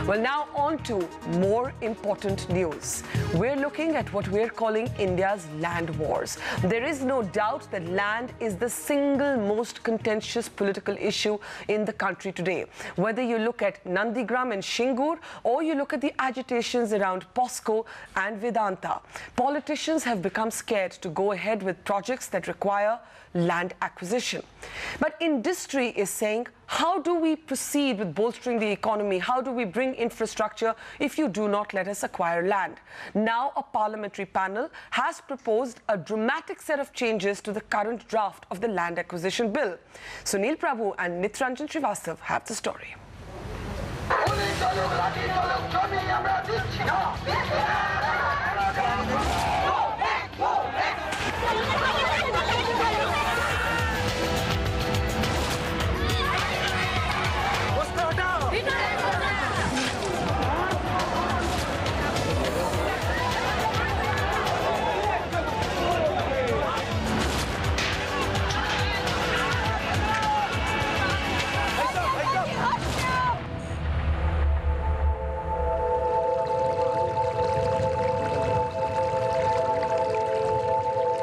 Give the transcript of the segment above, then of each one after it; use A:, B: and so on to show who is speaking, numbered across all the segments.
A: Well, now on to more important news. We're looking at what we're calling India's land wars. There is no doubt that land is the single most contentious political issue in the country today. Whether you look at Nandigram and Shingur or you look at the agitations around POSCO and Vedanta, politicians have become scared to go ahead with projects that require land acquisition. But industry is saying, how do we proceed with bolstering the economy? How do we bring infrastructure if you do not let us acquire land? Now a parliamentary panel has proposed a dramatic set of changes to the current draft of the land acquisition bill. Sunil Prabhu and Nitranjan Srivastav have the story.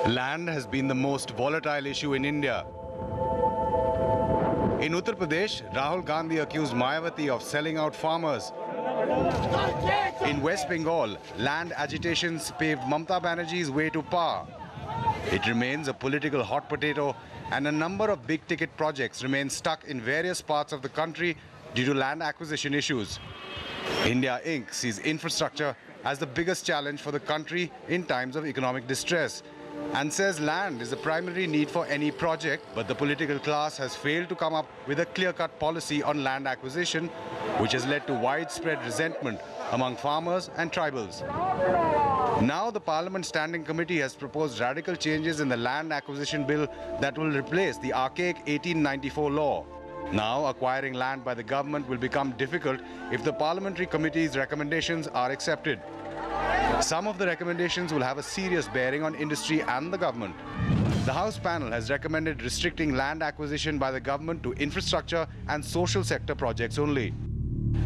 B: Land has been the most volatile issue in India. In Uttar Pradesh, Rahul Gandhi accused Mayawati of selling out farmers. In West Bengal, land agitations paved Mamata Banerjee's way to power. It remains a political hot potato, and a number of big-ticket projects remain stuck in various parts of the country due to land acquisition issues. India Inc. sees infrastructure as the biggest challenge for the country in times of economic distress, and says land is the primary need for any project, but the political class has failed to come up with a clear-cut policy on land acquisition, which has led to widespread resentment among farmers and tribals. Now the Parliament Standing Committee has proposed radical changes in the land acquisition bill that will replace the archaic 1894 law. Now acquiring land by the government will become difficult if the Parliamentary Committee's recommendations are accepted. Some of the recommendations will have a serious bearing on industry and the government. The House panel has recommended restricting land acquisition by the government to infrastructure and social sector projects only.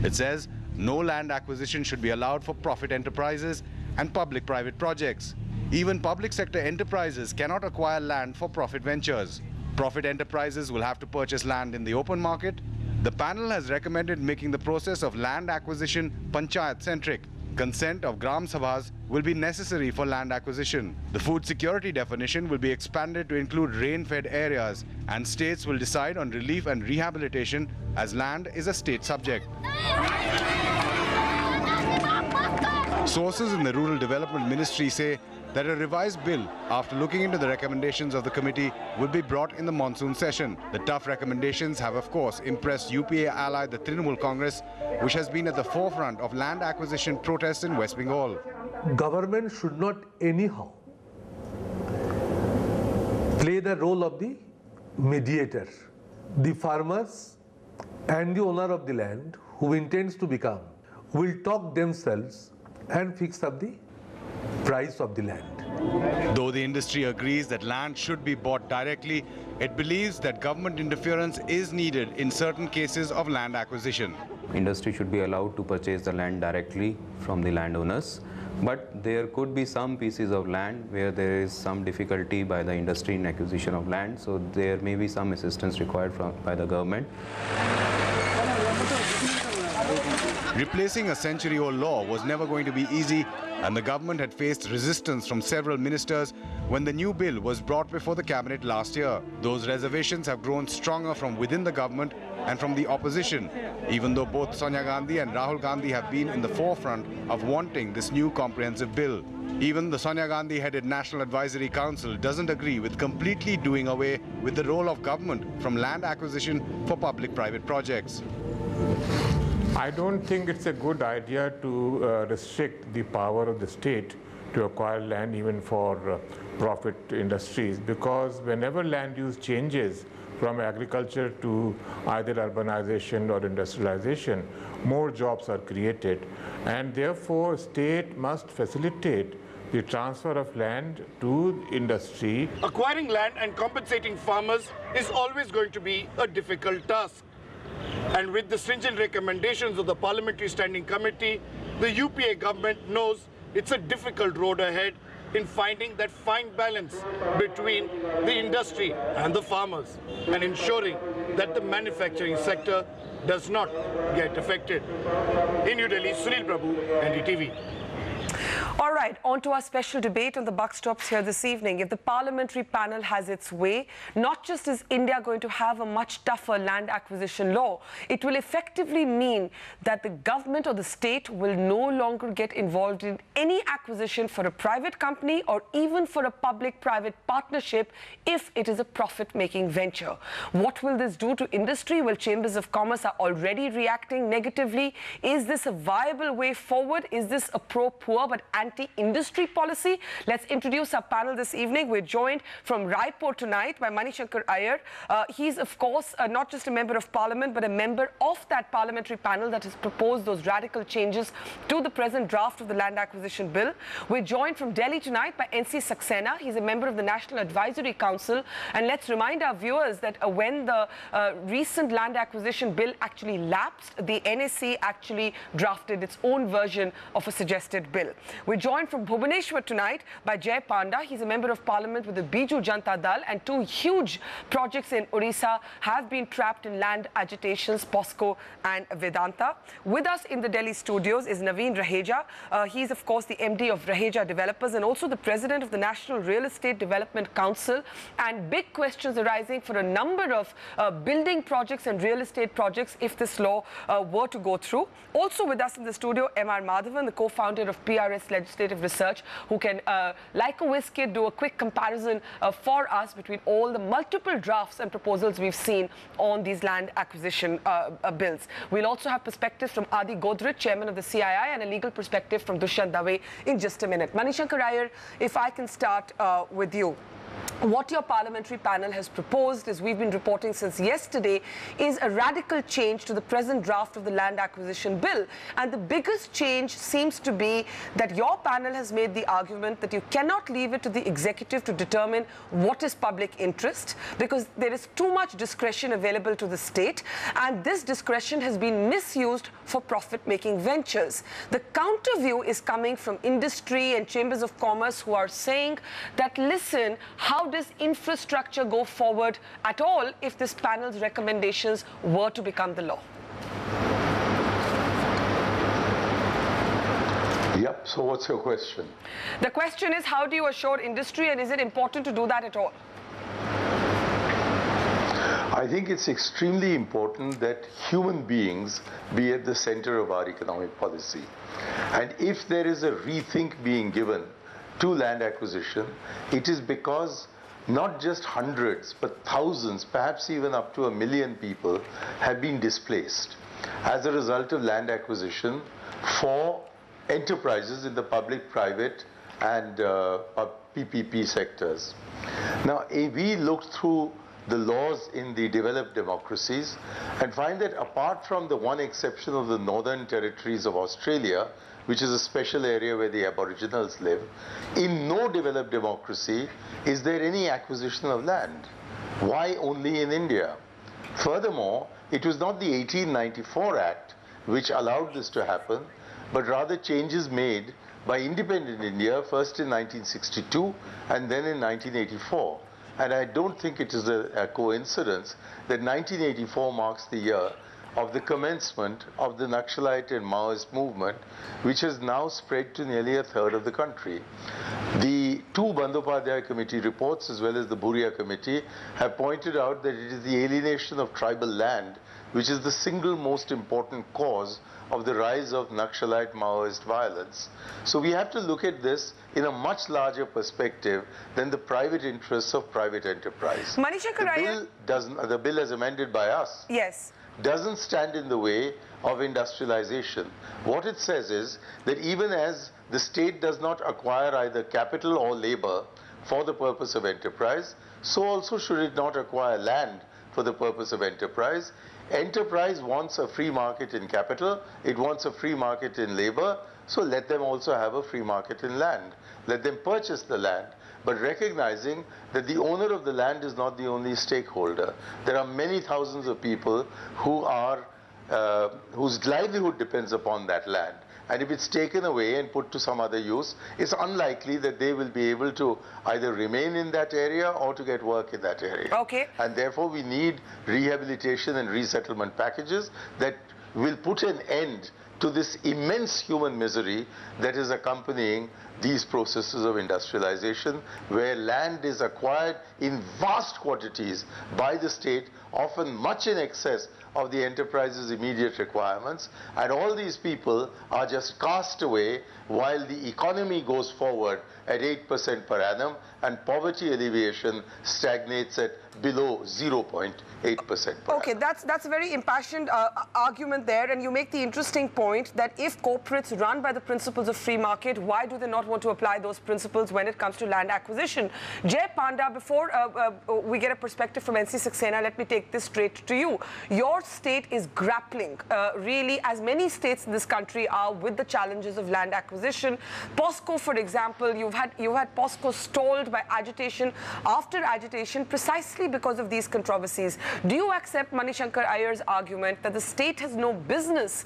B: It says no land acquisition should be allowed for profit enterprises and public-private projects. Even public sector enterprises cannot acquire land for profit ventures. Profit enterprises will have to purchase land in the open market. The panel has recommended making the process of land acquisition panchayat-centric. Consent of Gram Sabhas will be necessary for land acquisition. The food security definition will be expanded to include rain-fed areas, and states will decide on relief and rehabilitation as land is a state subject. Sources in the Rural Development Ministry say that a revised bill, after looking into the recommendations of the committee, will be brought in the monsoon session. The tough recommendations have, of course, impressed UPA ally the Trinamool Congress, which has been at the forefront of land acquisition protests in West Bengal.
C: Government should not anyhow play the role of the mediator. The farmers and the owner of the land, who intends to become, will talk themselves and fix up the price of the land.
B: Though the industry agrees that land should be bought directly, it believes that government interference is needed in certain cases of land acquisition.
D: Industry should be allowed to purchase the land directly from the landowners, but there could be some pieces of land where there is some difficulty by the industry in acquisition of land, so there may be some assistance required by the government.
B: Replacing a century-old law was never going to be easy, and the government had faced resistance from several ministers when the new bill was brought before the cabinet last year. Those reservations have grown stronger from within the government and from the opposition, even though both Sonia Gandhi and Rahul Gandhi have been in the forefront of wanting this new comprehensive bill. Even the Sonia Gandhi-headed National Advisory Council doesn't agree with completely doing away with the role of government from land acquisition for public-private projects.
E: I don't think it's a good idea to restrict the power of the state to acquire land even for profit industries, because whenever land use changes from agriculture to either urbanization or industrialization, more jobs are created, and therefore state must facilitate the transfer of land to industry.
F: Acquiring land and compensating farmers is always going to be a difficult task. And with the stringent recommendations of the Parliamentary Standing Committee, the UPA government knows it's a difficult road ahead in finding that fine balance between the industry and the farmers and ensuring that the manufacturing sector does not get affected. In New Delhi, Sunil Prabhu, NDTV.
A: All right, on to our special debate on the buck stops here this evening. If the parliamentary panel has its way, not just is India going to have a much tougher land acquisition law, it will effectively mean that the government or the state will no longer get involved in any acquisition for a private company or even for a public-private partnership if it is a profit-making venture. What will this do to industry? Well, chambers of commerce are already reacting negatively. Is this a viable way forward? Is this a pro-poor but anti-industry policy? Let's introduce our panel this evening. We're joined from Raipur tonight by Manishankar Iyer. He's, of course, not just a member of parliament, but a member of that parliamentary panel that has proposed those radical changes to the present draft of the land acquisition bill. We're joined from Delhi tonight by NC Saxena. He's a member of the National Advisory Council. And let's remind our viewers that when the recent land acquisition bill actually lapsed, the NSC actually drafted its own version of a suggested bill. We're joined from Bhubaneswar tonight by Jay Panda. He's a member of parliament with the Biju Janata Dal, and two huge projects in Orissa have been trapped in land agitations, POSCO and Vedanta. With us in the Delhi studios is Naveen Raheja. He's, of course, the MD of Raheja Developers and also the president of the National Real Estate Development Council. And big questions arising for a number of building projects and real estate projects if this law were to go through. Also with us in the studio, M.R. Madhavan, the co-founder of PRS Legislative Research, who can, like a whiz kid, do a quick comparison for us between all the multiple drafts and proposals we've seen on these land acquisition bills. We'll also have perspectives from Adi Godrej, chairman of the CII, and a legal perspective from Dushyant Dave in just a minute. Manishankar Iyer, if I can start with you. What your parliamentary panel has proposed, as we've been reporting since yesterday, is a radical change to the present draft of the land acquisition bill. And the biggest change seems to be that your panel has made the argument that you cannot leave it to the executive to determine what is public interest, because there is too much discretion available to the state, and this discretion has been misused for profit-making ventures. The counter view is coming from industry and chambers of commerce, who are saying that, listen, how does infrastructure go forward at all if this panel's recommendations were to become the law?
G: Yep, so what's your question?
A: The question is, how do you assure industry, and is it important to do that at all?
G: I think it's extremely important that human beings be at the center of our economic policy. And if there is a rethink being given to land acquisition, it is because not just hundreds, but thousands, perhaps even up to 1 million people have been displaced as a result of land acquisition for enterprises in the public, private, and PPP sectors. Now, we looked through the laws in the developed democracies and find that apart from the one exception of the Northern Territories of Australia, which is a special area where the Aboriginals live, in no developed democracy is there any acquisition of land. Why only in India? Furthermore, it was not the 1894 Act which allowed this to happen, but rather changes made by independent India, first in 1962 and then in 1984. And I don't think it is a coincidence that 1984 marks the year of the commencement of the Naxalite and Maoist movement, which has now spread to nearly a third of the country. The two Bandyopadhyay committee reports, as well as the Bhuria committee, have pointed out that it is the alienation of tribal land which is the single most important cause of the rise of Naxalite Maoist violence. So we have to look at this in a much larger perspective than the private interests of private enterprise. The bill as amended by us,
A: yes,
G: doesn't stand in the way of industrialization. What it says is that even as the state does not acquire either capital or labor for the purpose of enterprise, so also should it not acquire land for the purpose of enterprise. Enterprise wants a free market in capital, it wants a free market in labor, so let them also have a free market in land. Let them purchase the land, but recognizing that the owner of the land is not the only stakeholder. There are many thousands of people who are whose livelihood depends upon that land. And if it's taken away and put to some other use, it's unlikely that they will be able to either remain in that area or to get work in that area.
A: Okay.
G: And therefore we need rehabilitation and resettlement packages that will put an end to this immense human misery that is accompanying these processes of industrialization, where land is acquired in vast quantities by the state, often much in excess of the enterprise's immediate requirements, and all these people are just cast away while the economy goes forward at 8% per annum and poverty alleviation stagnates at below 0.8% per
A: Okay,
G: annum.
A: that's a very impassioned argument there, and you make the interesting point that if corporates run by the principles of free market, why do they not want to apply those principles when it comes to land acquisition? Jay Panda, before we get a perspective from NC Saxena, let me take this straight to you. Your state is grappling, really, as many states in this country are, with the challenges of land acquisition. POSCO, for example, you've had POSCO stalled by agitation after agitation precisely because of these controversies. Do you accept Manishankar Iyer's argument that the state has no business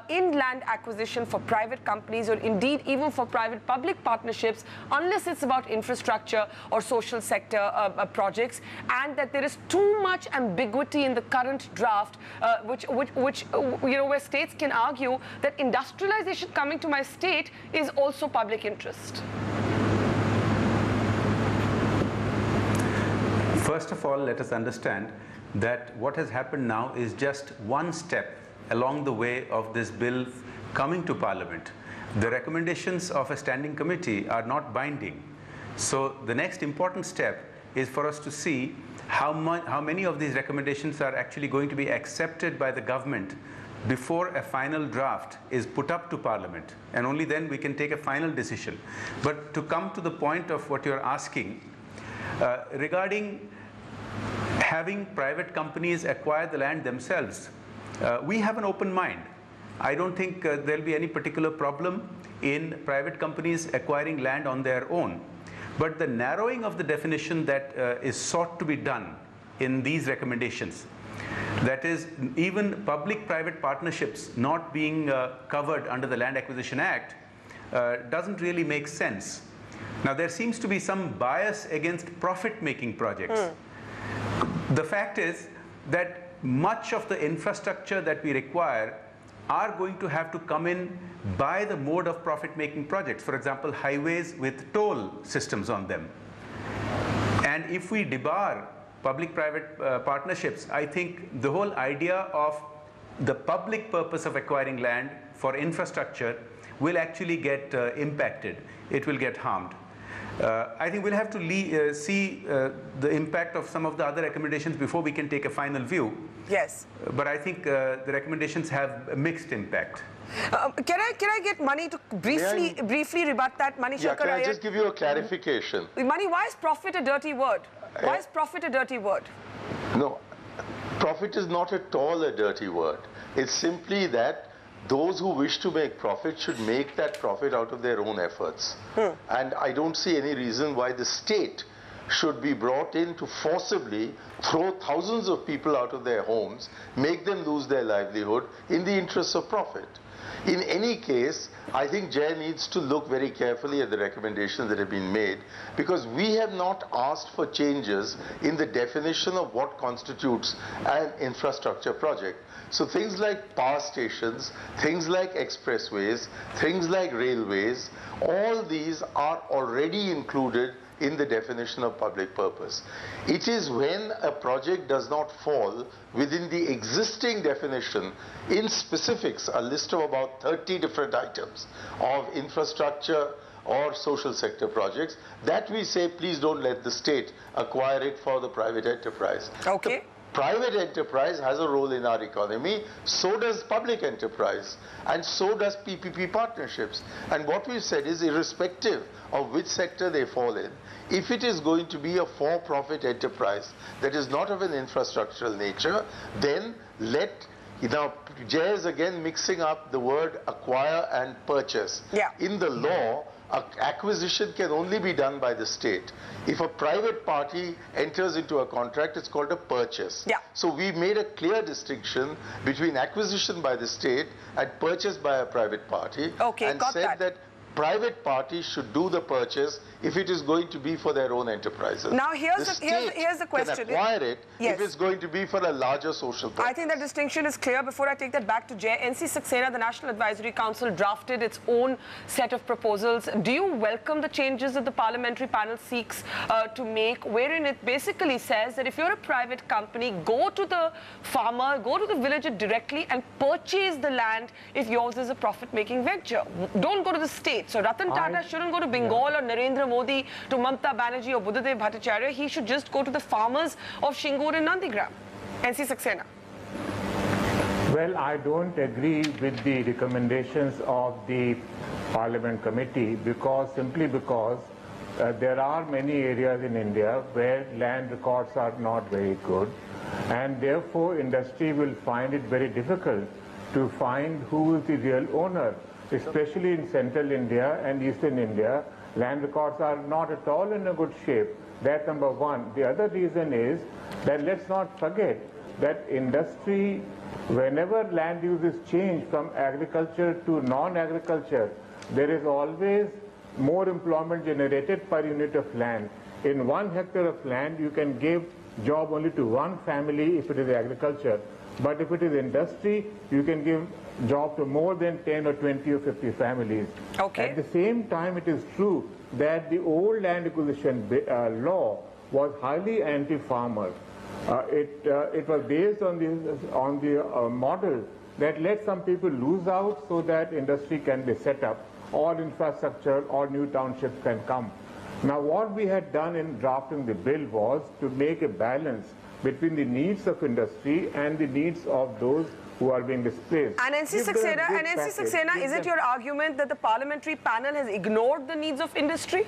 A: in land acquisition for private companies, or indeed even for private-public partnerships, unless it's about infrastructure or social sector projects, and that there is too much ambiguity in the current draft, which where states can argue that industrialization coming to my state is also public interest?
H: First of all, let us understand that what has happened now is just one step along the way of this bill coming to Parliament. The recommendations of a standing committee are not binding. So the next important step is for us to see how many of these recommendations are actually going to be accepted by the government before a final draft is put up to Parliament, and only then we can take a final decision. But to come to the point of what you're asking, regarding having private companies acquire the land themselves, we have an open mind. I don't think there'll be any particular problem in private companies acquiring land on their own. But the narrowing of the definition that is sought to be done in these recommendations, that is, even public-private partnerships not being covered under the Land Acquisition Act, doesn't really make sense. Now, there seems to be some bias against profit-making projects. The fact is that much of the infrastructure that we require are going to have to come in by the mode of profit-making projects. For example, highways with toll systems on them. And if we debar public-private partnerships, I think the whole idea of the public purpose of acquiring land for infrastructure will actually get impacted. It will get harmed. I think we'll have to see the impact of some of the other recommendations before we can take a final view.
A: Yes.
H: But I think the recommendations have a mixed impact.
A: Can I get Mani to briefly rebut that, Manishankar?
G: Yeah, can I just give you a clarification?
A: Mani, why is profit a dirty word? Why is profit a dirty word?
G: No, profit is not at all a dirty word. It's simply that those who wish to make profit should make that profit out of their own efforts. And I don't see any reason why the state should be brought in to forcibly throw thousands of people out of their homes, make them lose their livelihood in the interests of profit. In any case, I think Jay needs to look very carefully at the recommendations that have been made, because we have not asked for changes in the definition of what constitutes an infrastructure project. So things like power stations, things like expressways, things like railways, all these are already included in the definition of public purpose. It is when a project does not fall within the existing definition in specifics, a list of about 30 different items of infrastructure or social sector projects, that we say, please don't let the state acquire it for the private enterprise.
A: Okay.
G: Private enterprise has a role in our economy, so does public enterprise, and so does PPP partnerships. And what we've said is, irrespective of which sector they fall in, if it is going to be a for-profit enterprise that is not of an infrastructural nature, then let Now, Jay is again mixing up the word acquire and purchase.
A: Yeah.
G: In the law, acquisition can only be done by the state. If a private party enters into a contract, it's called a purchase.
A: Yeah.
G: So we made a clear distinction between acquisition by the state and purchase by a private party.
A: Okay,
G: and
A: got
G: said that private parties should do the purchase if it is going to be for their own enterprises.
A: Now here's the question.
G: Can acquire it
A: Yes.
G: if it's going to be for a larger social purpose.
A: I think that distinction is clear. Before I take that back to Jay, NC Saxena, the National Advisory Council, drafted its own set of proposals. Do you welcome the changes that the parliamentary panel seeks to make, wherein it basically says that if you're a private company, go to the farmer, go to the villager directly and purchase the land if yours is a profit-making venture. Don't go to the state. So Ratan Tata shouldn't go to Bengal or Narendra Modi to Mamta Banerjee or Buddhadev Bhattacharya. He should just go to the farmers of Shingur and Nandigram. NC Saxena.
E: Well, I don't agree with the recommendations of the Parliament Committee simply because there are many areas in India where land records are not very good, and therefore industry will find it very difficult to find who is the real owner. Especially in central India and eastern India, land records are not at all in a good shape. That's number one. The other reason is that let's not forget that industry, whenever land use is changed from agriculture to non-agriculture, there is always more employment generated per unit of land. In 1 hectare of land, you can give job only to one family if it is agriculture. But if it is industry, you can give job to more than 10 or 20 or 50 families.
A: Okay.
E: At the same time, it is true that the old land acquisition law was highly anti-farmer. It was based on the model that let some people lose out so that industry can be set up, or infrastructure or new townships can come. Now, what we had done in drafting the bill was to make a balance between the needs of industry and the needs of those who are being displaced.
A: And NC Saxena, is it your argument that the parliamentary panel has ignored the needs of industry?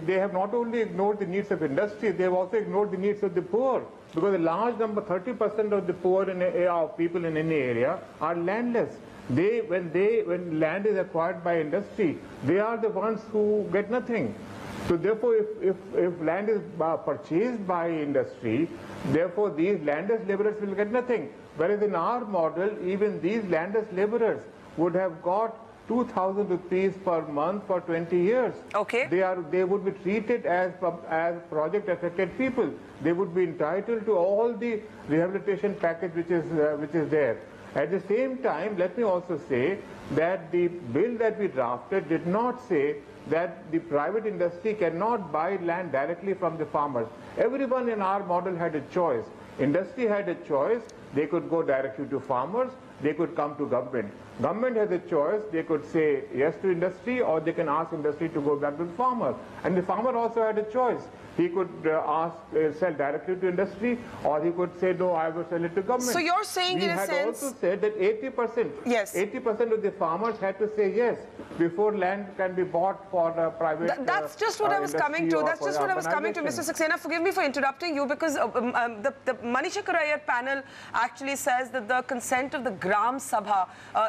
E: They have not only ignored the needs of industry, they have also ignored the needs of the poor. Because a large number, 30% of the poor people in any area are landless. When land is acquired by industry, they are the ones who get nothing. So therefore, if land is purchased by industry, therefore these landless laborers will get nothing. Whereas in our model, even these landless laborers would have got 2,000 rupees per month for 20 years.
A: Okay.
E: They would be treated as project affected people. They would be entitled to all the rehabilitation package which is there. At the same time, let me also say that the bill that we drafted did not say that the private industry cannot buy land directly from the farmers. Everyone in our model had a choice. Industry had a choice. They could go directly to farmers. They could come to government. Government has a choice. They could say yes to industry, or they can ask industry to go back to the farmer. And the farmer also had a choice. He could sell directly to industry, or he could say, no, I will sell it to government.
A: So you're saying
E: we
A: in a sense...
E: We had also said that 80%,
A: yes,
E: 80% of the farmers had to say yes before land can be bought for private
A: That's just what I was coming to. That's just what I was coming to, Mr. Saxena. Forgive me for interrupting you, because the Manishekar Iyer panel actually says that the consent of the Gram Sabha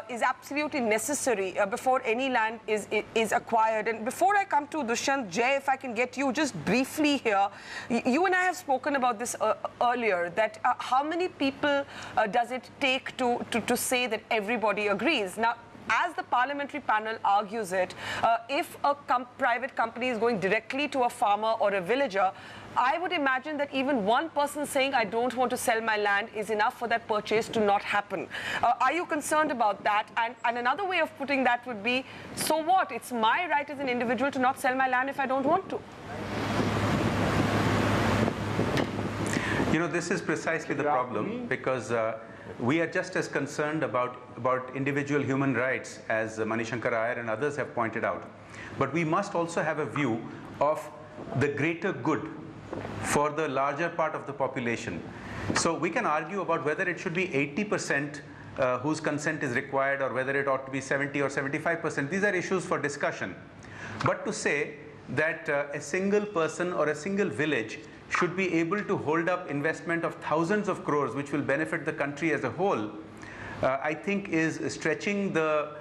A: is absolutely necessary before any land is acquired. And before I come to Dushyant, Jay, if I can get you just briefly here, you and I have spoken about this earlier, that how many people does it take to say that everybody agrees? Now, as the parliamentary panel argues it, if a private company is going directly to a farmer or a villager, I would imagine that even one person saying, I don't want to sell my land, is enough for that purchase to not happen. Are you concerned about that? And another way of putting that would be, so what? It's my right as an individual to not sell my land if I don't want to.
H: You know, this is precisely the problem, because we are just as concerned about individual human rights as Manishankar Iyer and others have pointed out. But we must also have a view of the greater good for the larger part of the population. So we can argue about whether it should be 80% whose consent is required, or whether it ought to be 70 or 75%. These are issues for discussion. But to say that a single person or a single village should be able to hold up investment of thousands of crores, which will benefit the country as a whole, I think is stretching the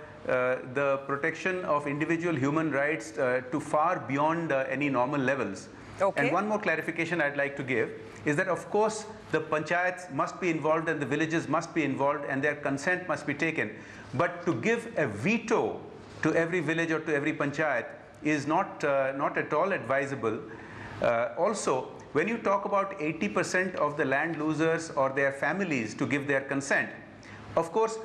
H: protection of individual human rights to far beyond any normal levels.
A: Okay.
H: And one more clarification I'd like to give is that, of course, the panchayats must be involved and the villages must be involved and their consent must be taken. But to give a veto to every village or to every panchayat is not at all advisable. Also, when you talk about 80% of the land losers or their families to give their consent, of course,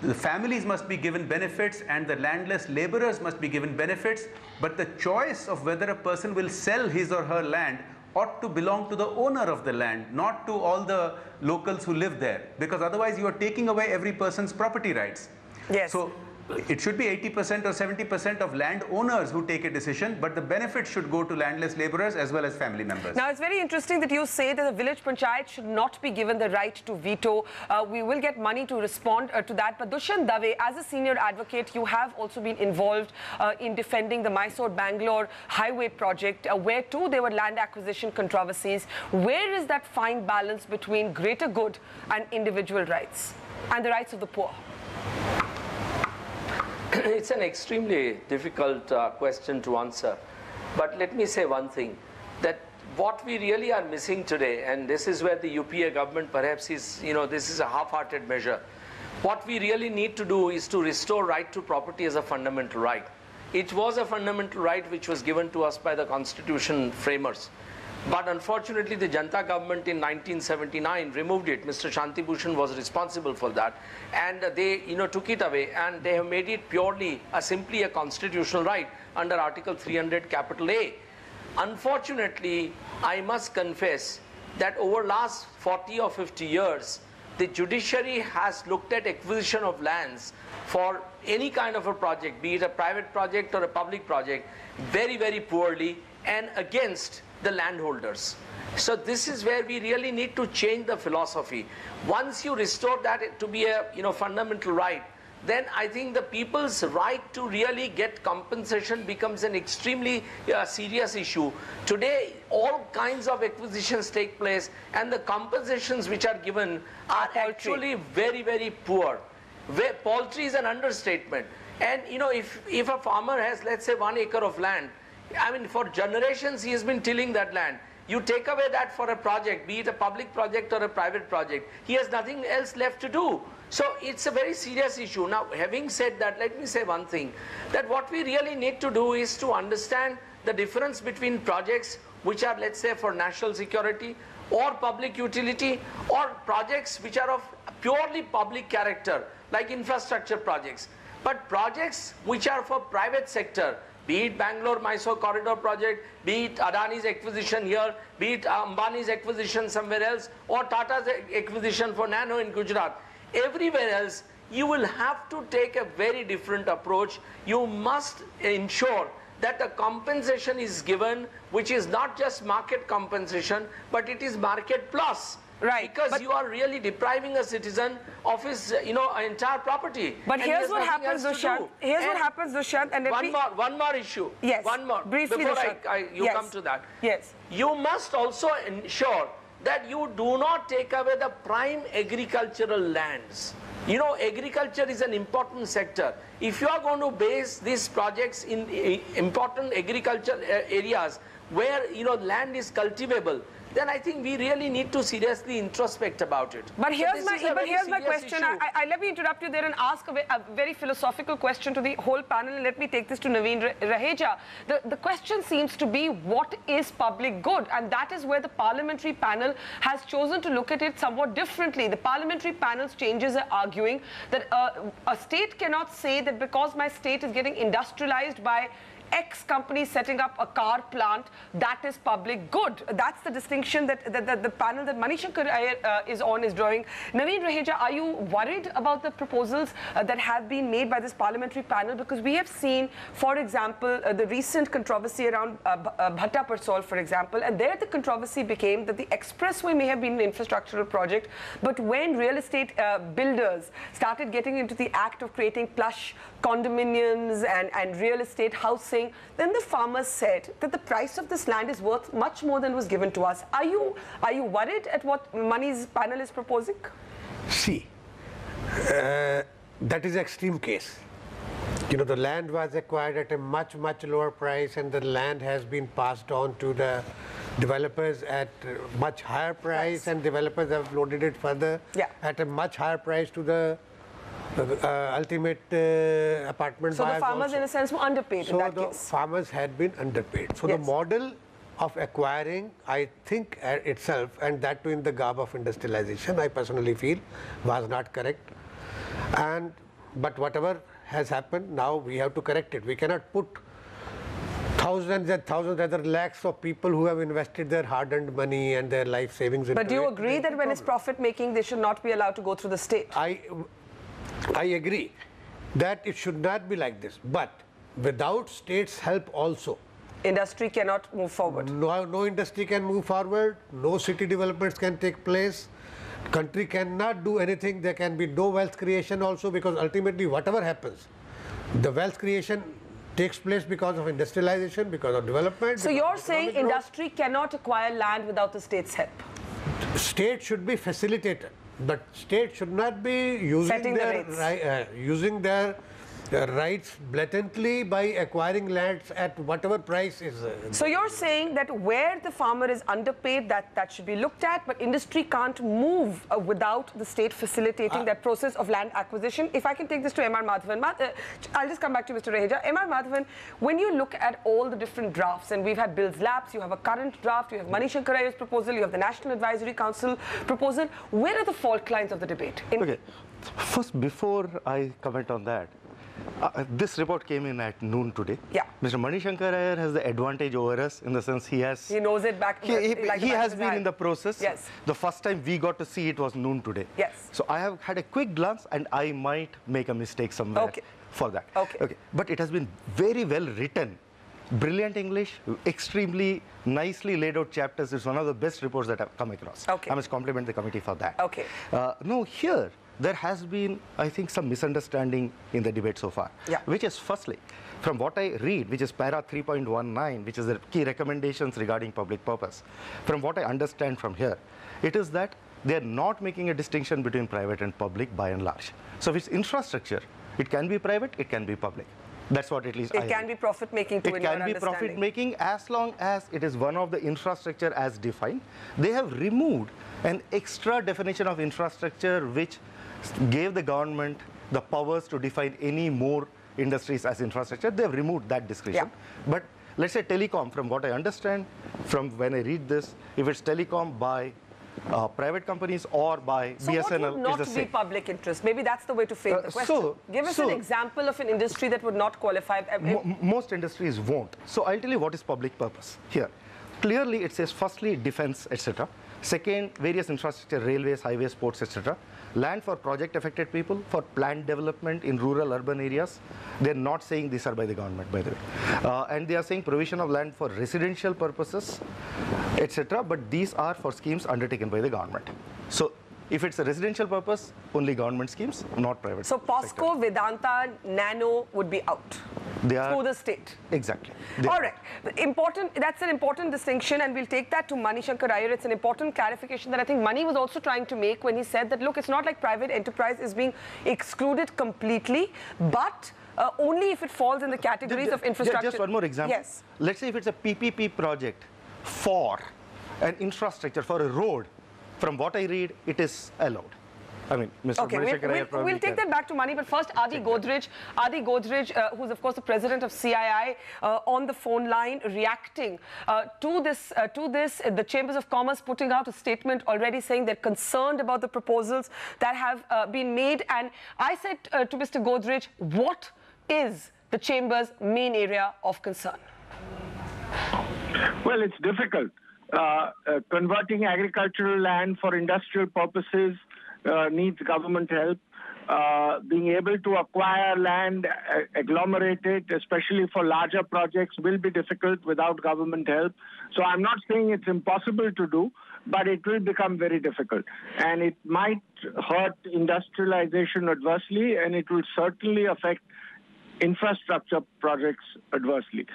H: the families must be given benefits and the landless laborers must be given benefits, but the choice of whether a person will sell his or her land ought to belong to the owner of the land, not to all the locals who live there, because otherwise you are taking away every person's property rights.
A: Yes.
H: So it should be 80% or 70% of landowners who take a decision, but the benefit should go to landless laborers as well as family members.
A: Now, it's very interesting that you say that the village panchayat should not be given the right to veto. We will get money to respond to that. But Dushyant Dave, as a senior advocate, you have also been involved in defending the Mysore-Bangalore highway project, where too there were land acquisition controversies. Where is that fine balance between greater good and individual rights and the rights of the poor?
I: It's an extremely difficult question to answer. But let me say one thing, that what we really are missing today, and this is where the UPA government perhaps is, this is a half-hearted measure. What we really need to do is to restore right to property as a fundamental right. It was a fundamental right which was given to us by the constitution framers. But unfortunately, the Janata government in 1979 removed it. Mr. Shanti Bhushan was responsible for that. And they, took it away, and they have made it purely, simply a constitutional right under Article 300 capital A. Unfortunately, I must confess that over last 40 or 50 years, the judiciary has looked at acquisition of lands for any kind of a project, be it a private project or a public project, very, very poorly and against the landholders. So this is where we really need to change the philosophy. Once you restore that to be a fundamental right, then I think the people's right to really get compensation becomes an extremely serious issue. Today, all kinds of acquisitions take place, and the compensations which are given are actually very, very poor. Paltry is an understatement. And if a farmer has, let's say, 1 acre of land, I mean, for generations he has been tilling that land. You take away that for a project, be it a public project or a private project, he has nothing else left to do. So it's a very serious issue. Now, having said that, let me say one thing, that what we really need to do is to understand the difference between projects which are, let's say, for national security or public utility, or projects which are of purely public character, like infrastructure projects. But projects which are for private sector, be it Bangalore-Mysore corridor project, be it Adani's acquisition here, be it Ambani's acquisition somewhere else, or Tata's acquisition for Nano in Gujarat. Everywhere else, you will have to take a very different approach. You must ensure that the compensation is given, which is not just market compensation, but it is market plus.
A: Right.
I: Because you are really depriving a citizen of his, entire property.
A: But here's what happens, Dushyant. Here's what happens, Dushyant. And
I: one more issue.
A: Yes.
I: One more.
A: Briefly,
I: before
A: you
I: come to that.
A: Yes.
I: You must also ensure that you do not take away the prime agricultural lands. Agriculture is an important sector. If you are going to base these projects in important agricultural areas where, land is cultivable, then I think we really need to seriously introspect about it.
A: But here's my question. Let me interrupt you there and ask a very philosophical question to the whole panel. And let me take this to Naveen Raheja. The question seems to be, what is public good? And that is where the parliamentary panel has chosen to look at it somewhat differently. The parliamentary panel's changes are arguing that a state cannot say that because my state is getting industrialized by X company setting up a car plant, that is public good. That's the distinction that the panel that Manishankar is on is drawing. Naveen Raheja, are you worried about the proposals that have been made by this parliamentary panel? Because we have seen, for example, the recent controversy around Bhatta Parsol, for example, and there the controversy became that the expressway may have been an infrastructural project, but when real estate builders started getting into the act of creating plush condominiums and real estate housing, saying, then the farmers said that the price of this land is worth much more than was given to us. Are you worried at what Mani's panel is proposing?
J: See, that is extreme case. You know, the land was acquired at a much lower price, and the land has been passed on to the developers at a much higher price, and developers have loaded it further at a much higher price to the ultimate apartment buyers.
A: So the farmers
J: also,
A: in a sense were underpaid in that case.
J: So the farmers had been underpaid. So the model of acquiring, I think itself, and that too in the garb of industrialization, I personally feel was not correct. But whatever has happened, now we have to correct it. We cannot put thousands and thousands, rather lakhs of people who have invested their hard-earned money and their life savings into it.
A: But do you agree that when it's profit-making, they should not be allowed to go through the state?
J: I agree that it should not be like this. But without state's help also,
A: industry cannot move forward.
J: No industry can move forward. No city developments can take place. Country cannot do anything. There can be no wealth creation also, because ultimately whatever happens, the wealth creation takes place because of industrialization, because of development.
A: So you're saying industry cannot acquire land without the state's help?
J: State should be facilitated, but state should not be using their rights blatantly by acquiring lands at whatever price is.
A: So you're saying that where the farmer is underpaid, that should be looked at, but industry can't move without the state facilitating that process of land acquisition. If I can take this to M.R. Madhavan. I'll just come back to Mr. Raheja. M.R. Madhavan, when you look at all the different drafts, and we've had bills lapse, you have a current draft, you have Mani Shankar Iyer's proposal, you have the National Advisory Council proposal, where are the fault lines of the debate?
K: Okay, first, before I comment on that, this report came in at noon today.
A: Yeah.
K: Mr. Mani Shankar Iyer has the advantage over us in the sense he knows
A: it back.
K: He has been in the process.
A: Yes.
K: The first time we got to see it was noon today.
A: Yes.
K: So I have had a quick glance, and I might make a mistake somewhere for that. Okay. But it has been very well written. Brilliant English, extremely nicely laid out chapters. It's one of the best reports that I've come across.
A: Okay.
K: I must compliment the committee for that.
A: Okay.
K: Now here, there has been, I think, some misunderstanding in the debate so far, which is firstly, from what I read, which is para 3.19, which is the key recommendations regarding public purpose. From what I understand from here, it is that they are not making a distinction between private and public by and large. So if it's infrastructure, it can be private, it can be public. That's what at least
A: it can be profit-making to
K: It can be profit-making as long as it is one of the infrastructure as defined. They have removed an extra definition of infrastructure which gave the government the powers to define any more industries as infrastructure. They have removed that discretion. But let's say telecom, from what I understand, from when I read this, if it's telecom by private companies or by BSNL,
A: so what would not be public interest? Maybe that's the way to frame the question. Give us an example of an industry that would not qualify.
K: Most industries won't. So I'll tell you what is public purpose here. Clearly, it says firstly defense, etc. Second, various infrastructure, railways, highways, ports, etc. Land for project-affected people, for planned development in rural, urban areas. They're not saying these are by the government, by the way. And they are saying provision of land for residential purposes, etc. But these are for schemes undertaken by the government. So if it's a residential purpose, only government schemes, not private.
A: So POSCO, Vedanta, Nano would be out.
K: They are
A: through the state.
K: Exactly.
A: All right. That's an important distinction, and we'll take that to Mani Shankar Iyer. It's an important clarification that I think Mani was also trying to make when he said that, look, it's not like private enterprise is being excluded completely, but only if it falls in the categories of infrastructure.
K: Just one more example.
A: Yes.
K: Let's say if it's a PPP project for an infrastructure, for a road, from what I read, it is allowed. I mean, Mr. Mani Shankar Iyer probably
A: we'll take that back to Mani, but first Adi Godrej, who's of course the president of CII, on the phone line, reacting to this. The Chambers of Commerce putting out a statement already saying they're concerned about the proposals that have been made. And I said to Mr. Godrej, what is the Chamber's main area of concern?
L: Well, it's difficult. Converting agricultural land for industrial purposes needs government help. Being able to acquire land, agglomerate it, especially for larger projects, will be difficult without government help. So I'm not saying it's impossible to do, but it will become very difficult. And it might hurt industrialization adversely, and it will certainly affect infrastructure projects adversely.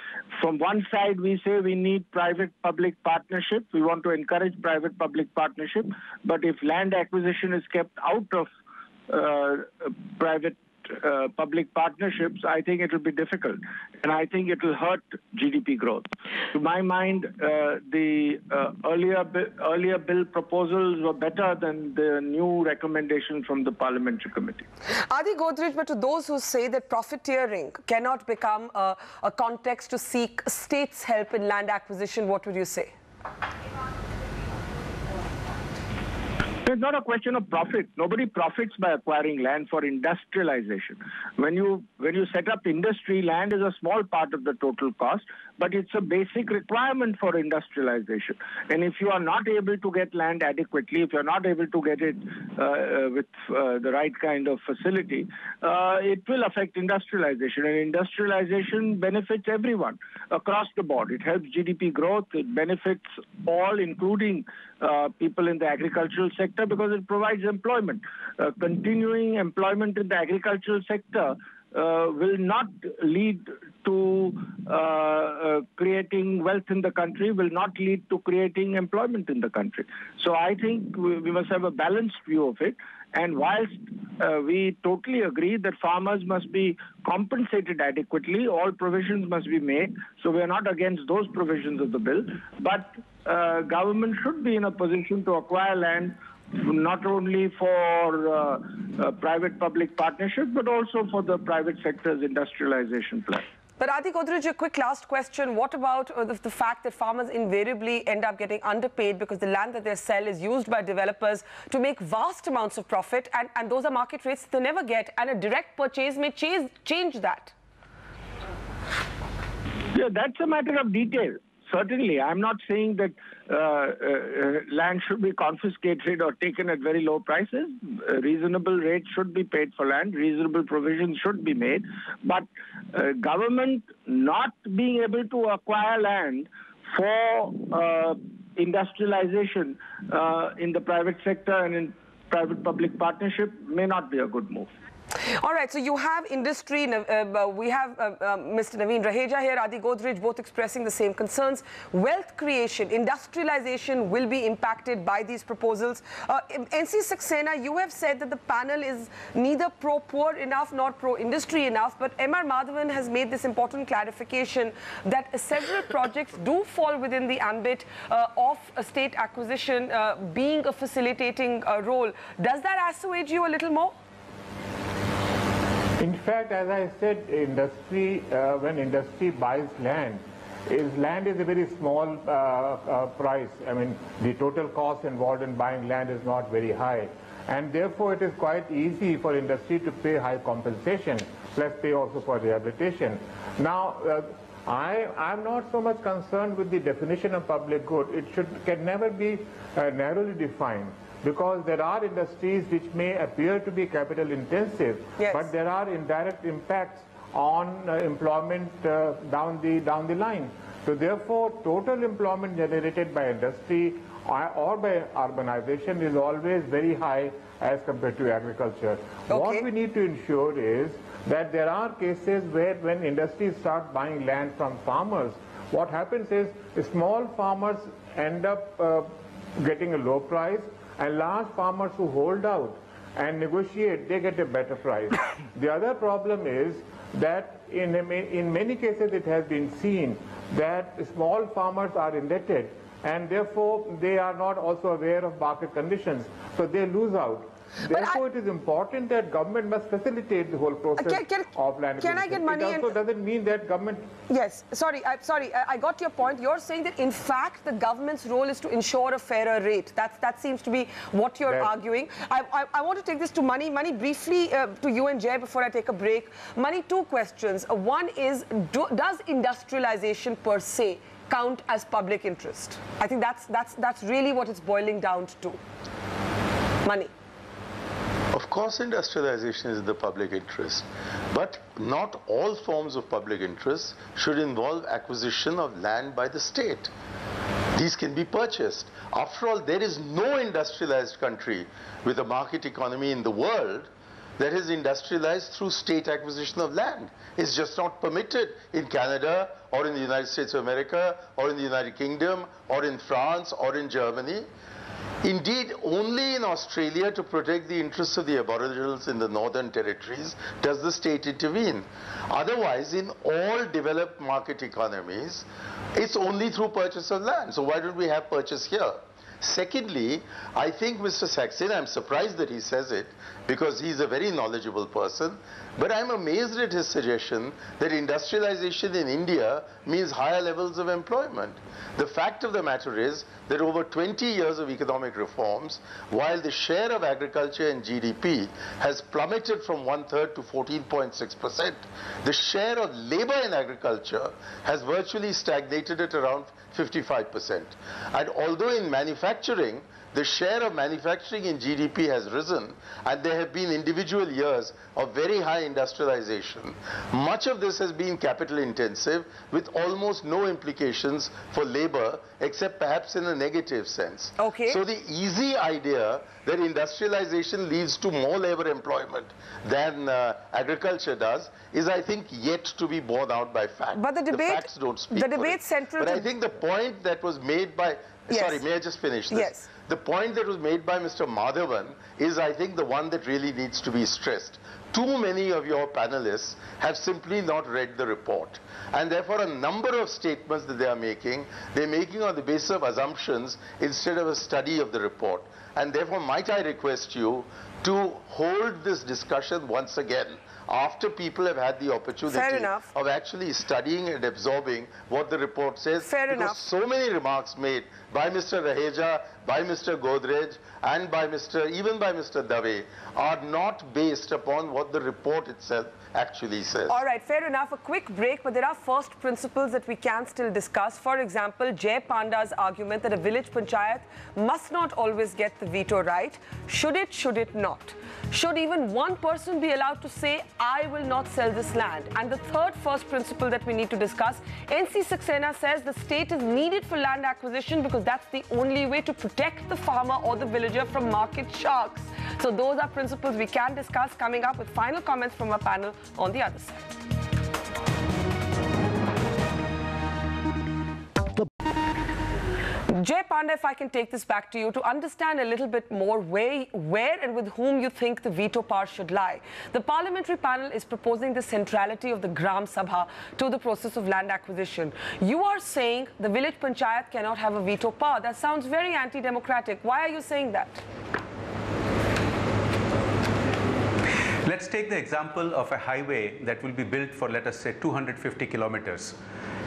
L: From one side, we say we need private-public partnership. We want to encourage private-public partnership. But if land acquisition is kept out of private-public partnerships, I think it will be difficult. And I think it will hurt GDP growth. To my mind, the earlier bill proposals were better than the new recommendation from the Parliamentary Committee.
A: Adi Godrej, but to those who say that profiteering cannot become a context to seek states' help in land acquisition, what would you say?
L: It's not a question of profit. Nobody profits by acquiring land for industrialization. When you set up industry, land is a small part of the total cost, but it's a basic requirement for industrialization. And if you are not able to get land adequately, if you're not able to get it with the right kind of facility, it will affect industrialization. And industrialization benefits everyone across the board. It helps GDP growth. It benefits all, including people in the agricultural sector, because it provides employment. Continuing employment in the agricultural sector will not lead to creating wealth in the country, will not lead to creating employment in the country. So I think we must have a balanced view of it. And whilst we totally agree that farmers must be compensated adequately, all provisions must be made. So we are not against those provisions of the bill. But government should be in a position to acquire land not only for private-public partnership, but also for the private sector's industrialization plan.
A: But Adi Godrej, a quick last question. What about the fact that farmers invariably end up getting underpaid because the land that they sell is used by developers to make vast amounts of profit, and those are market rates they never get, and a direct purchase may change that?
L: Yeah, that's a matter of detail. Certainly, I'm not saying that land should be confiscated or taken at very low prices. Reasonable rates should be paid for land. Reasonable provisions should be made. But government not being able to acquire land for industrialization in the private sector and in private-public partnership may not be a good move.
A: All right, so you have industry, we have Mr. Naveen Raheja here, Adi Godrej, both expressing the same concerns. Wealth creation, industrialization will be impacted by these proposals. NC Saxena, you have said that the panel is neither pro-poor enough nor pro-industry enough, but M.R. Madhavan has made this important clarification that several projects do fall within the ambit of a state acquisition being a facilitating role. Does that assuage you a little more?
E: In fact, as I said, industry, when industry buys land is a very small price. I mean, the total cost involved in buying land is not very high. And therefore, it is quite easy for industry to pay high compensation, plus pay also for rehabilitation. Now, I'm not so much concerned with the definition of public good. It can never be narrowly defined, because there are industries which may appear to be capital intensive, yes, but there are indirect impacts on employment down the line. So therefore, total employment generated by industry or by urbanization is always very high as compared to agriculture. Okay. What we need to ensure is that there are cases where when industries start buying land from farmers, what happens is small farmers end up getting a low price, and large farmers who hold out and negotiate, they get a better price. The other problem is that in many cases it has been seen that small farmers are indebted, and therefore they are not also aware of market conditions, so they lose out. Therefore, it is important that government must facilitate the whole process of land acquisition.
A: Can I get money?
E: It also doesn't mean that government...
A: Yes, sorry, I got your point. You're saying that, in fact, the government's role is to ensure a fairer rate. That seems to be what you're arguing. I want to take this to Mani. Mani, briefly to you and Jay before I take a break. Mani, two questions. One is, does industrialization per se count as public interest? I think that's really what it's boiling down to. Mani.
G: Of course, industrialization is in the public interest, but not all forms of public interest should involve acquisition of land by the state. These can be purchased. After all, there is no industrialized country with a market economy in the world that is industrialized through state acquisition of land. It's just not permitted in Canada or in the United States of America or in the United Kingdom or in France or in Germany. Indeed, only in Australia, to protect the interests of the Aboriginals in the Northern Territories, does the state intervene. Otherwise, in all developed market economies, it's only through purchase of land. So why don't we have purchase here? Secondly, I think Mr. Saxena, I'm surprised that he says it, because he's a very knowledgeable person, but I'm amazed at his suggestion that industrialization in India means higher levels of employment. The fact of the matter is that over 20 years of economic reforms, while the share of agriculture in GDP has plummeted from 1/3 to 14.6%, the share of labor in agriculture has virtually stagnated at around 55%. And although in manufacturing, the share of manufacturing in GDP has risen, and there have been individual years of very high industrialization, much of this has been capital intensive with almost no implications for labor, except perhaps in a negative sense.
A: Okay.
G: So the easy idea that industrialization leads to more labor employment than agriculture does is, I think, yet to be borne out by fact.
A: But the debate,
G: facts don't speak
A: the
G: for
A: debate
G: it.
A: central.
G: But I think the point that was made by, sorry, may I just finish this?
A: Yes.
G: The point that was made by Mr. Madhavan is, I think, the one that really needs to be stressed. Too many of your panelists have simply not read the report. And therefore, a number of statements that they're making on the basis of assumptions instead of a study of the report. And therefore, might I request you to hold this discussion once again after people have had the opportunity of actually studying and absorbing what the report says.
A: Fair enough.
G: So many remarks made by Mr. Raheja, by Mr. Godrej, and by even by Mr. Dave are not based upon what the report itself actually says.
A: All right, fair enough. A quick break, but there are first principles that we can still discuss. For example, Jay Panda's argument that a village panchayat must not always get the veto right. Should it not? Should even one person be allowed to say, I will not sell this land? And the third first principle that we need to discuss, NC Saxena says the state is needed for land acquisition because that's the only way to protect the farmer or the villager from market sharks. So those are principles we can discuss, coming up with final comments from our panel on the other side. Jay Panda, if I can take this back to you to understand a little bit more where and with whom you think the veto power should lie. The parliamentary panel is proposing the centrality of the Gram Sabha to the process of land acquisition. You are saying the village panchayat cannot have a veto power. That sounds very anti-democratic. Why are you saying that?
H: Let's take the example of a highway that will be built for, let us say, 250 kilometers.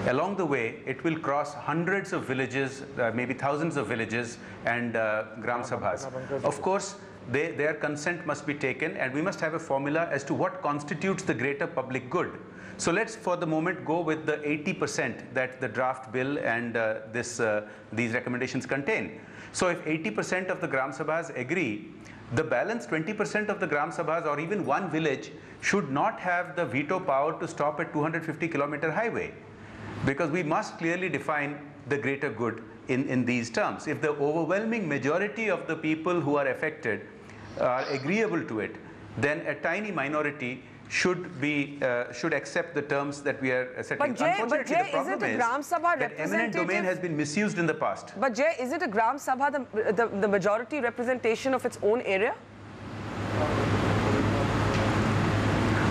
H: Along the way, it will cross hundreds of villages, maybe thousands of villages and Gram Sabhas. Of course, their consent must be taken, and we must have a formula as to what constitutes the greater public good. So let's, for the moment, go with the 80% that the draft bill and these recommendations contain. So if 80% of the Gram Sabhas agree, the balance 20% of the Gram Sabhas or even one village should not have the veto power to stop a 250-kilometer highway, because we must clearly define the greater good in these terms. If the overwhelming majority of the people who are affected are agreeable to it, then a tiny minority should accept the terms that we are setting. Unfortunately, the problem is that eminent domain has been misused in the past.
A: But Jay, is it a Gram Sabha the majority representation of its own area?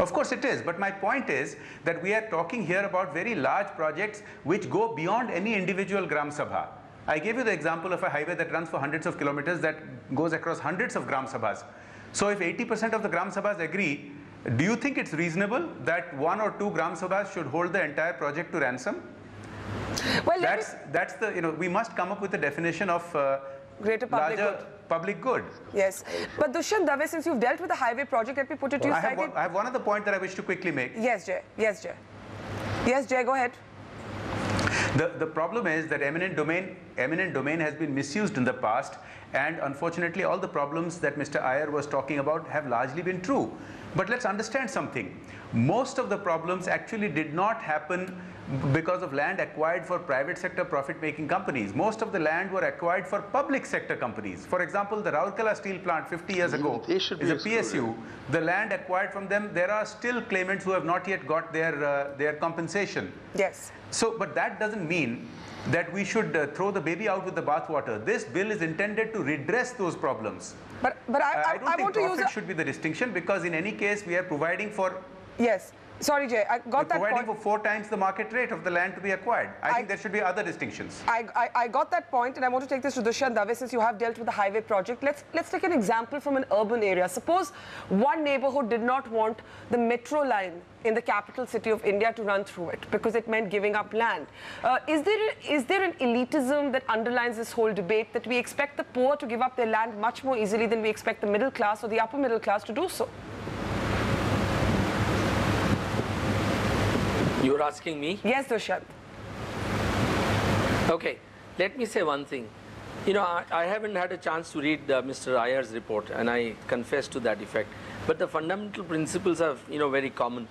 H: Of course it is, but my point is that we are talking here about very large projects which go beyond any individual Gram Sabha. I gave you the example of a highway that runs for hundreds of kilometers that goes across hundreds of Gram Sabhas. So if 80% of the Gram Sabhas agree, do you think it's reasonable that 1 or 2 Gram Sabhas should hold the entire project to ransom?
A: Well,
H: that's the, we must come up with a definition of
A: greater
H: public good.
A: Yes. But Dushyant Dave, since you've dealt with the highway project, let me put it to you.
H: I have one other point that I wish to quickly make.
A: Yes, Jay. Yes, Jay. Yes, Jay, go ahead.
H: The problem is that eminent domain eminent domain has been misused in the past, and unfortunately all the problems that Mr. Iyer was talking about have largely been true. But let's understand something. Most of the problems actually did not happen because of land acquired for private sector profit-making companies. Most of the land were acquired for public sector companies. For example, the Rourkela steel plant 50 years ago is a PSU. The land acquired from them, there are still claimants who have not yet got their compensation.
A: Yes.
H: So, but that doesn't mean that we should throw the baby out with the bathwater. This bill is intended to redress those problems.
A: But I
H: don't think
A: want to use
H: profit should be the distinction, because in any case we are providing for.
A: Yes. Sorry, Jay, I got that point.
H: Providing for 4 times the market rate of the land to be acquired. I think there should be other distinctions.
A: I got that point, and I want to take this to Dushyant Dave, since you have dealt with the highway project. Let's take an example from an urban area. Suppose one neighborhood did not want the metro line in the capital city of India to run through it because it meant giving up land. Is there an elitism that underlines this whole debate, that we expect the poor to give up their land much more easily than we expect the middle class or the upper middle class to do so?
I: You're asking me?
A: Yes, Dushyant.
I: Okay, let me say one thing. You know, I haven't had a chance to read Mr. Iyer's report, and I confess to that effect. But the fundamental principles are, very common.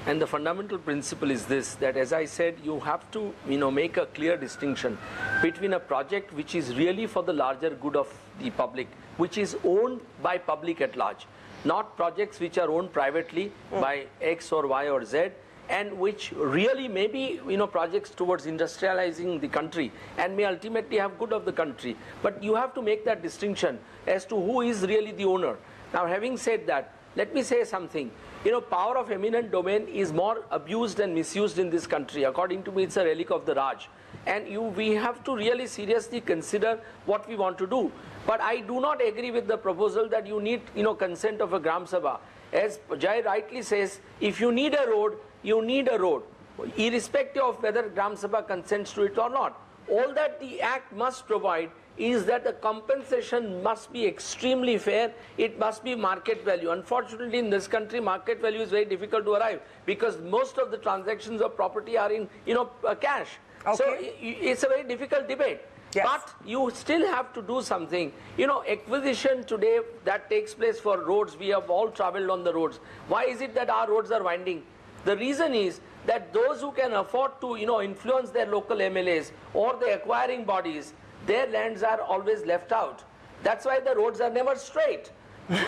I: And the fundamental principle is this, that as I said, you have to, make a clear distinction between a project which is really for the larger good of the public, which is owned by public at large, not projects which are owned privately by X or Y or Z, and which really may be, projects towards industrializing the country and may ultimately have good of the country. But you have to make that distinction as to who is really the owner. Now, having said that, let me say something. Power of eminent domain is more abused and misused in this country. According to me, it's a relic of the Raj. And we have to really seriously consider what we want to do. But I do not agree with the proposal that you need, consent of a Gram Sabha. As Jai rightly says, if you need a road, you need a road, irrespective of whether Gram Sabha consents to it or not. All that the Act must provide is that the compensation must be extremely fair. It must be market value. Unfortunately, in this country, market value is very difficult to arrive because most of the transactions of property are in, cash. Okay. So it's a very difficult debate. Yes. But you still have to do something. Acquisition today that takes place for roads, we have all traveled on the roads. Why is it that our roads are winding? The reason is that those who can afford to, influence their local MLAs or the acquiring bodies, their lands are always left out. That's why the roads are never straight.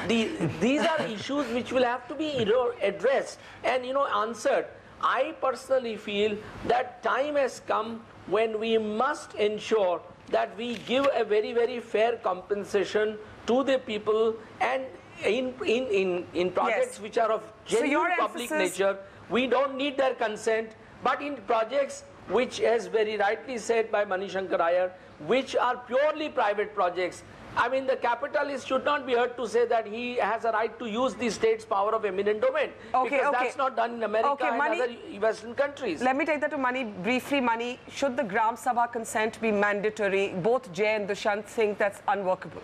I: These are issues which will have to be addressed and, answered. I personally feel that time has come when we must ensure that we give a very, very fair compensation to the people, and in projects which are of genuine public nature, we don't need their consent. But in projects which, as very rightly said by Manishankar Iyer, which are purely private projects, I mean, the capitalist should not be heard to say that he has a right to use the state's power of eminent domain. Because that's not done in America and other Western countries.
A: Let me take that to Mani briefly. Mani, should the Gram Sabha consent be mandatory? Both Jay and Dushyant think that's unworkable.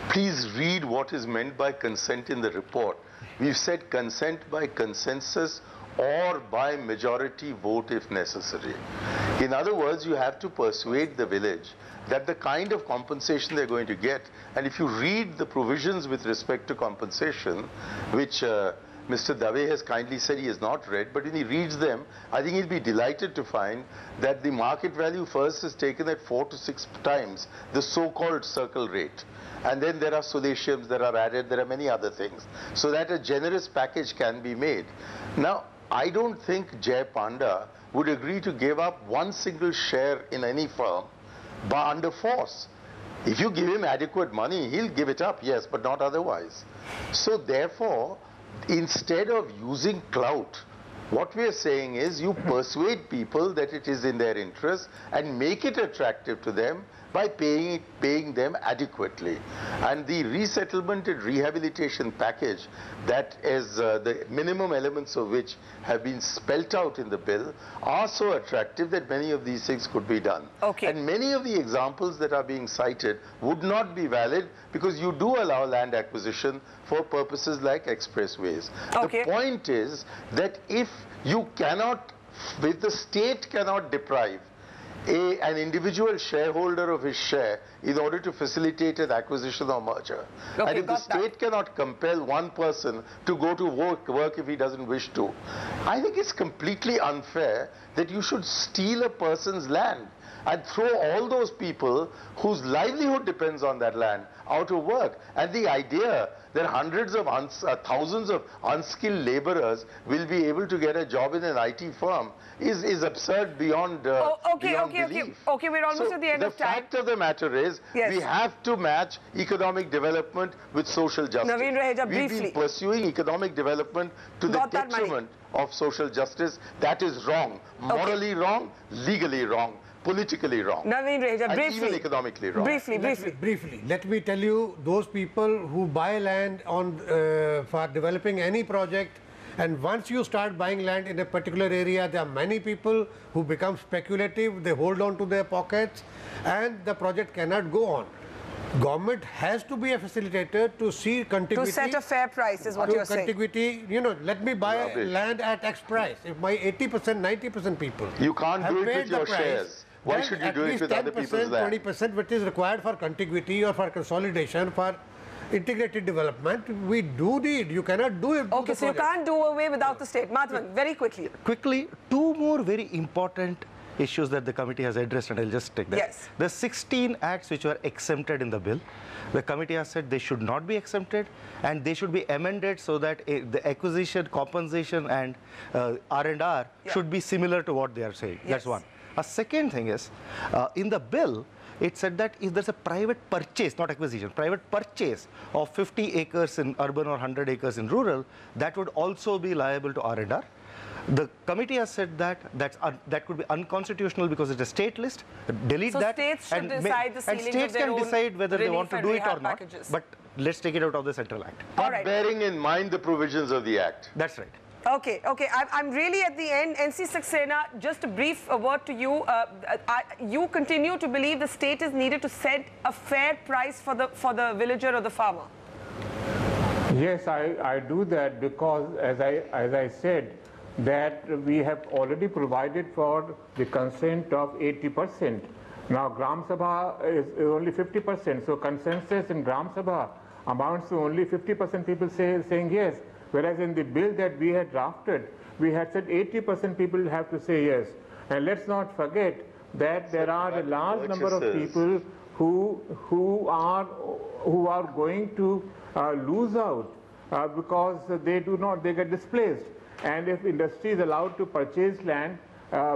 G: Please read what is meant by consent in the report. We've said consent by consensus or by majority vote if necessary. In other words, you have to persuade the village that the kind of compensation they're going to get, and if you read the provisions with respect to compensation, which Mr. Dave has kindly said he has not read, but when he reads them, I think he'll be delighted to find that the market value first is taken at 4 to 6 times the so-called circle rate. And then there are sodatiums that are added, there are many other things, so that a generous package can be made. Now, I don't think Jay Panda would agree to give up one single share in any firm by under force. If you give him adequate money, he'll give it up, yes, but not otherwise. So therefore, instead of using clout, what we are saying is you persuade people that it is in their interest and make it attractive to them by paying them adequately. And the resettlement and rehabilitation package, that is the minimum elements of which have been spelt out in the bill, are so attractive that many of these things could be done. Okay. And many of the examples that are being cited would not be valid because you do allow land acquisition for purposes like expressways. Okay. The point is that if you cannot if the state cannot deprive an individual shareholder of his share in order to facilitate an acquisition or merger, and if the state cannot compel one person to go to work if he doesn't wish to, I think it's completely unfair that you should steal a person's land and throw all those people whose livelihood depends on that land out of work. And the idea that hundreds of thousands of unskilled laborers will be able to get a job in an IT firm is absurd beyond belief.
A: Okay, we're almost at the end of time.
G: The fact of the matter is, we have to match economic development with social justice.
A: Naveen Raheja,
G: We've
A: briefly.
G: been pursuing economic development to the detriment of social justice. That is wrong. Morally wrong, legally wrong, politically wrong.
A: Naveen Raheja,
G: and
A: briefly.
G: even economically wrong.
J: Briefly. Let me tell you, those people who buy land on for developing any project, and once you start buying land in a particular area, there are many people who become speculative, they hold on to their pockets, and the project cannot go on. Government has to be a facilitator to see contiguity.
A: To set a fair price is what you're saying.
J: Contiguity, you know, let me buy land at X price. If my 80%, 90% people
G: you can't do it with your
J: price,
G: shares. Why should you do it with other people's land?
J: 20%, which is required for contiguity or for consolidation, for integrated development, we do need. You cannot do it.
A: Okay, so you can't do away without the state. Madhavan, very quickly.
K: Quickly, two more very important issues that the committee has addressed, and I'll just take that.
A: Yes.
K: The 16 acts which were exempted in the bill, the committee has said they should not be exempted and they should be amended so that the acquisition, compensation and R&R should be similar to what they are saying. That's one. A second thing is, in the bill, it said that if there's a private purchase, not acquisition, private purchase of 50 acres in urban or 100 acres in rural, that would also be liable to R&R. The committee has said that that could be unconstitutional because it's a state list. Delete that.
A: So states should decide the ceiling
K: and states
A: of their
K: can decide whether they want to do it or not.
A: Packages.
K: But let's take it out of the central act.
G: But bearing in mind the provisions of the act.
K: That's right.
A: Okay. I'm really at the end. NC Saxena, just a brief word to you. You continue to believe the state is needed to set a fair price for the villager or the farmer.
E: Yes, I do that because, as I said, that we have already provided for the consent of 80%. Now, Gram Sabha is only 50%. So consensus in Gram Sabha amounts to only 50% people saying yes. Whereas in the bill that we had drafted, we had said 80% people have to say yes. And let's not forget that there are a large number of people who are going to lose out because they get displaced. And if industry is allowed to purchase land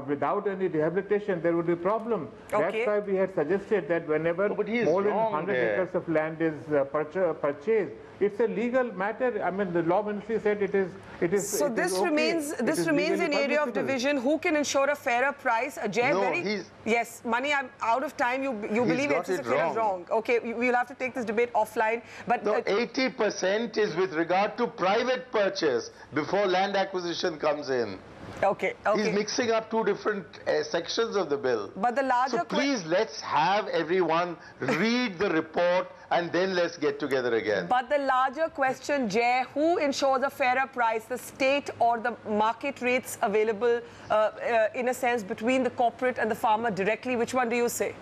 E: without any rehabilitation, there would be a problem.
A: Okay.
E: That's why we had suggested that whenever more than 100 acres of land is purchased, it's a legal matter. I mean, the law ministry said it is.
A: So this remains an area of division. Who can ensure a fairer price? Ajay, yes, Mani, I'm out of time. You believe it's wrong. Okay, we'll have to take this debate offline. But
G: no, 80% is with regard to private purchase before land acquisition comes in.
A: Okay.
G: He's mixing up two different sections of the bill.
A: But the larger...
G: So please, let's have everyone read the report and then let's get together again.
A: But the larger question, Jay, who ensures a fairer price, the state or the market rates available, in a sense, between the corporate and the farmer directly? Which one do you say?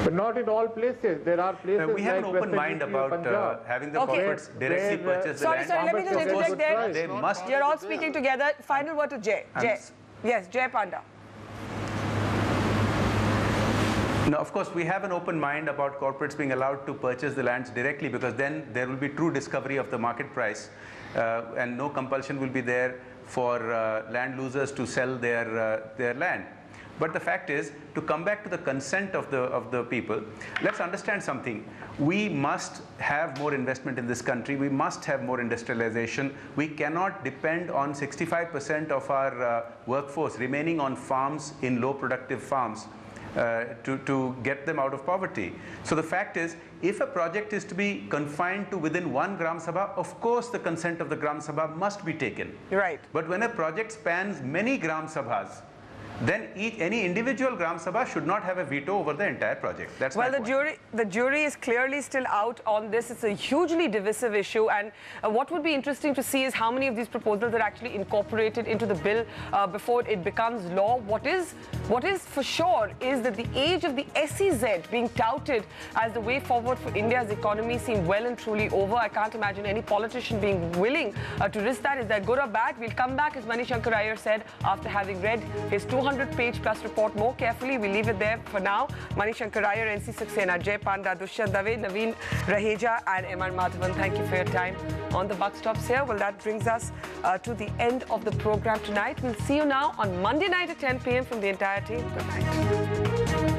E: But not in all places. There are places
H: we have an open mind about having the corporates directly purchase the land.
A: Sorry, let me just interject there.
H: They must.
A: You're all speaking together. Final word to Jay. Yes, Jay Panda.
H: No, of course, we have an open mind about corporates being allowed to purchase the lands directly because then there will be true discovery of the market price and no compulsion will be there for land losers to sell their land. But the fact is, to come back to the consent of the people, let's understand something. We must have more investment in this country. We must have more industrialization. We cannot depend on 65% of our workforce remaining on farms, in low productive farms, to get them out of poverty. So the fact is, if a project is to be confined to within one Gram Sabha, of course the consent of the Gram Sabha must be taken.
A: Right.
H: But when a project spans many Gram Sabhas, then any individual Gram Sabha should not have a veto over the entire project. That's
A: well, the jury is clearly still out on this. It's a hugely divisive issue, and what would be interesting to see is how many of these proposals are actually incorporated into the bill before it becomes law. What is for sure is that the age of the SEZ being touted as the way forward for India's economy seems well and truly over. I can't imagine any politician being willing to risk that. Is that good or bad? We'll come back, as Manishankar Iyer said, after having read his 200-page plus report more carefully. We leave it there for now. Manishankar Iyer, NC Saxena, Jay Panda, Dushyant Dave, Naveen Raheja and M.R. Madhavan. Thank you for your time on The Buck Stops Here. Well, that brings us to the end of the program tonight. We'll see you now on Monday night at 10 p.m. from the entire team. Good night.